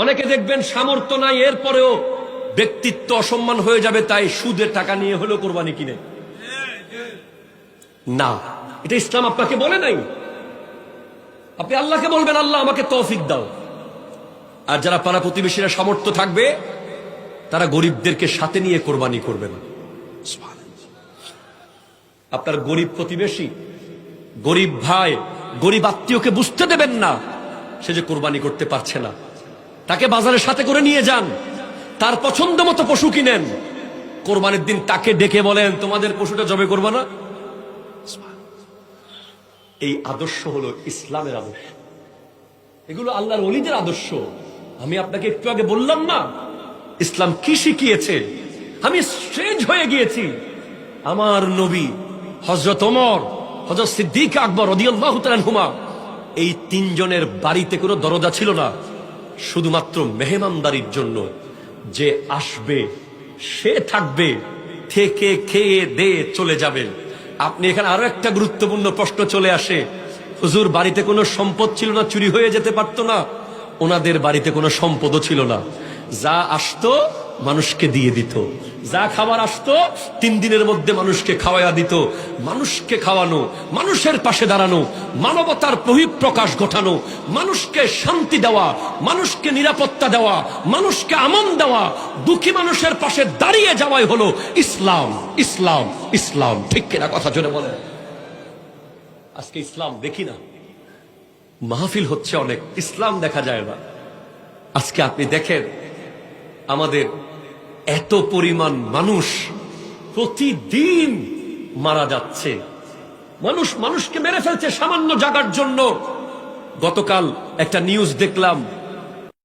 অনেকে দেখবেন সামর্থ্য নাই, এরপরেও ব্যক্তিত্ব অসম্মান হয়ে যাবে তাই সুদের টাকা নিয়ে হলেও কোরবানি কিনে। না, এটা ইসলাম আপনাকে বলে নাই। আপনি আল্লাহকে বলবেন, আল্লাহ আমাকে তৌফিক দাও। আর যারা পাড়া প্রতিবেশীরা সামর্থ্য থাকবে তারা গরিবদেরকে সাথে নিয়ে কোরবানি করবেন। আপনার গরিব প্রতিবেশী, গরিব ভাই, গরিব আত্মীয়কে বুঝতে দেবেন না সে যে কোরবানি করতে পারছে না। তাকে বাজারের সাথে করে নিয়ে যান, তার পছন্দ মতো পশু কিনেন। কোরবানির দিন তাকে ডেকে বলেন, তোমাদের পশুটা জবে করবা না? এই আদর্শ হলো ইসলামের আদর্শ, এগুলো আল্লাহর ওলিদের আদর্শ। আমি আপনাকে একটু আগে বললাম না ইসলাম কি শিখিয়েছে। আমি স্ট্রেঞ্জ হয়ে গিয়েছি। আমার নবী হযরত ওমর, হযরত সিদ্দিক আকবর রাদিয়াল্লাহু তাআলা আনহুমা, এই তিনজনের বাড়িতে কোনো দরজা ছিল না, শুধুমাত্র মেহমানদারির জন্য। যে আসবে সে থাকবে, থেকে খেয়ে দিয়ে চলে যাবে। আপনি এখানে আরো একটা গুরুত্বপূর্ণ প্রশ্ন চলে আসে, হুজুর বাড়িতে কোনো সম্পদ ছিল না, চুরি হয়ে যেতে পারতো না? ওনাদের বাড়িতে কোনো সম্পদও ছিল না, যা আসতো মানুষকে দিয়ে দিত। যা খাবার আসতো 3 দিনের মধ্যে মানুষকে খাওয়াইয়া দিত। মানুষকে খাওয়ানো, মানুষের পাশে দাঁড়ানো, মানবতার বহিঃপ্রকাশ ঘটানো, মানুষকে শান্তি দেওয়া, মানুষকে নিরাপত্তা দেওয়া, মানুষকে আমন দেওয়া, দুঃখী মানুষের পাশে দাঁড়িয়ে যাওয়াই হলো ইসলাম। ইসলাম, ইসলাম, ঠিক কিনা? কথা জোরে বলেন। আজকে ইসলাম দেখি না, মাহফিল হচ্ছে অনেক, ইসলাম দেখা যায় না। আজকে আপনি দেখেন আমাদের এত পরিমাণ মানুষ প্রতিদিন মারা যাচ্ছে। মানুষকে মেরে ফেলছে সামান্য জায়গার জন্য। গতকাল একটা নিউজ দেখলাম,